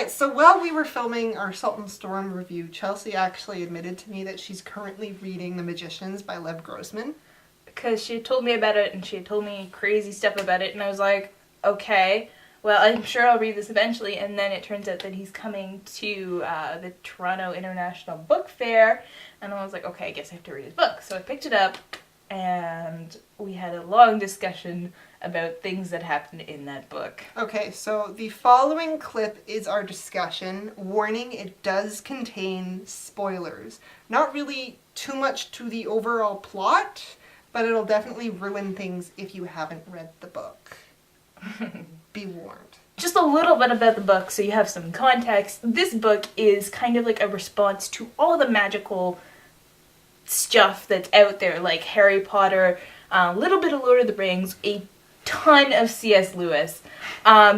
Alright, so while we were filming our Salt and Storm review, Chelsey actually admitted to me that she's currently reading The Magicians by Lev Grossman. Because she had told me about it, and she had told me crazy stuff about it, and I was like, okay, well, I'm sure I'll read this eventually, and then it turns out that he's coming to the Toronto International Book Fair, and I was like, okay, I guess I have to read his book. So I picked it up, and we had a long discussion about things that happened in that book. Okay, so the following clip is our discussion. Warning, it does contain spoilers. Not really too much to the overall plot, but it'll definitely ruin things if you haven't read the book. Be warned. Just a little bit about the book so you have some context. This book is kind of like a response to all the magical stuff that's out there, like Harry Potter, a little bit of Lord of the Rings, a ton of C.S. Lewis.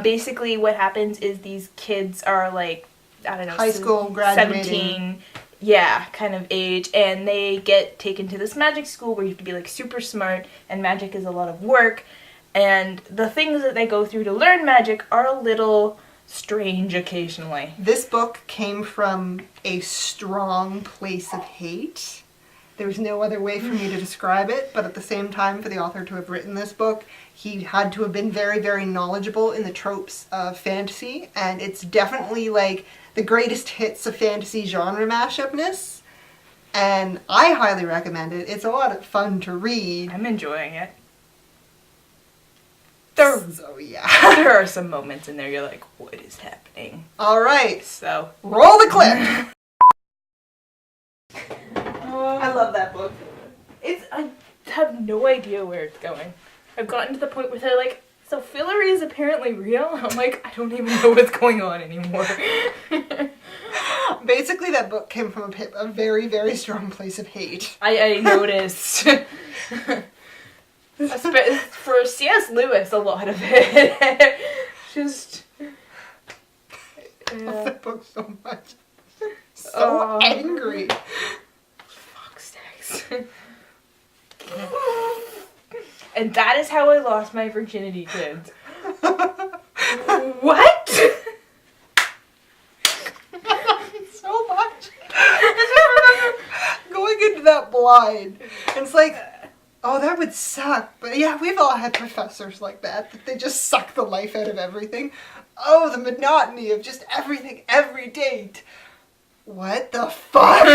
Basically what happens is these kids are like, I don't know, high school graduating. 17, yeah, kind of age, and they get taken to this magic school where you have to be like super smart, and magic is a lot of work, and the things that they go through to learn magic are a little strange occasionally. This book came from a strong place of hate. There's no other way for me to describe it, but at the same time, for the author to have written this book, he had to have been very, very knowledgeable in the tropes of fantasy, and it's definitely like the greatest hits of fantasy genre mashupness, and I highly recommend it. It's a lot of fun to read. I'm enjoying it. So yeah. There are some moments in there you're like, what is happening? Alright, So, roll the clip! I love that book. I have no idea where it's going. I've gotten to the point where they're like, so Fillory is apparently real? I'm like, I don't even know what's going on anymore. Basically, that book came from a very, very strong place of hate. I noticed. For C.S. Lewis, a lot of it. Just... I love that book so much. So angry. Fuck's sakes. And that is how I lost my virginity, kids. What? So much. I just remember going into that blind. And it's like, oh, that would suck. But yeah, we've all had professors like that they just suck the life out of everything. Oh, the monotony of just everything every day. What the fuck?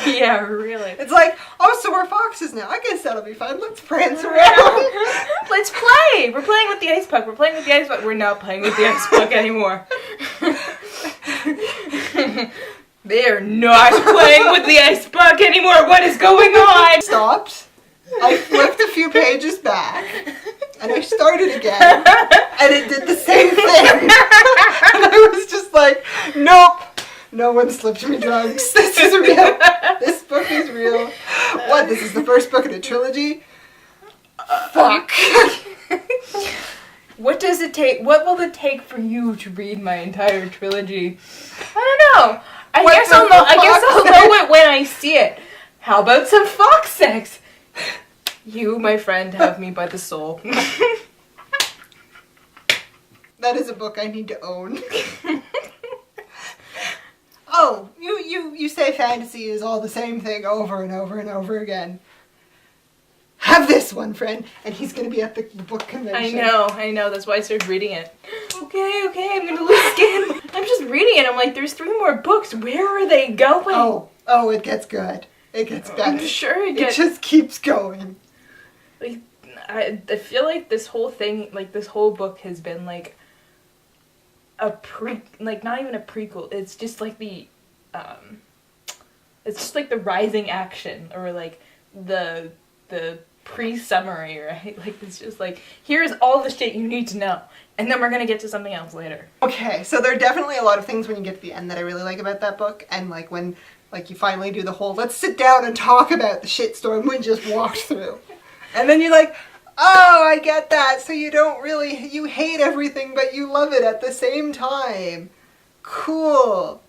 Yeah, really. It's like, oh, so we're foxes now. I guess that'll be fun. Let's prance around. Let's play. We're playing with the ice puck. We're playing with the ice puck. We're not playing with the ice puck anymore. They're not playing with the ice puck anymore. What is going on? Stopped. I flipped a few pages back. And I started again. And it did the same thing. And I was just like, nope. No one slipped me drugs. This is real. This book is real. What? This is the first book in a trilogy? Fuck. What does it take? What will it take for you to read my entire trilogy? I don't know. I guess I'll know it when I see it. How about some fox sex? You, my friend, have me by the soul. That is a book I need to own. Oh, you say fantasy is all the same thing over and over and over again. Have this one, friend. And he's going to be at the book convention. I know. That's why I started reading it. Okay, I'm going to lose skin. I'm just reading it. I'm like, there's 3 more books. Where are they going? Oh, it gets good. It gets better. I'm sure it just keeps going. Like, I feel like this whole thing, like this whole book has been like not even a prequel. It's just like it's just like the rising action, or like the pre-summary, right? Like, it's just like, here's all the shit you need to know, and then we're gonna get to something else later. Okay, so there are definitely a lot of things when you get to the end that I really like about that book, and like when you finally do the whole, let's sit down and talk about the shitstorm we just walked through. And then you're like, oh, I get that, so you hate everything, but you love it at the same time. Cool.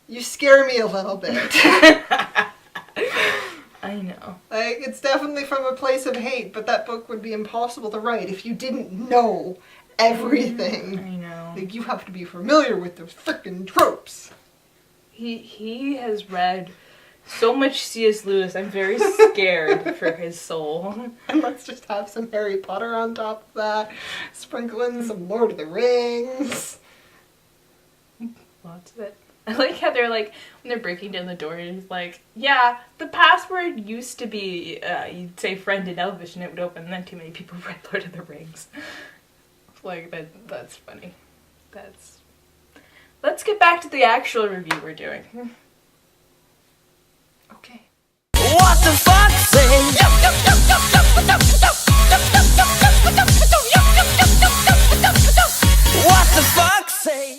You scare me a little bit. I know. Like, it's definitely from a place of hate, but that book would be impossible to write if you didn't know everything. I know. Like, you have to be familiar with those frickin' tropes. He has read so much C.S. Lewis. I'm very scared for his soul. And let's just have some Harry Potter on top of that. Sprinkle in some Lord of the Rings. Lots of it. I like how they're like, when they're breaking down the door, and he's like, yeah, the password used to be, you'd say friend in Elvish and it would open, and then too many people read Lord of the Rings. Like, that's funny. Let's get back to the actual review we're doing. Okay. What the fuck, say? What the fuck, say?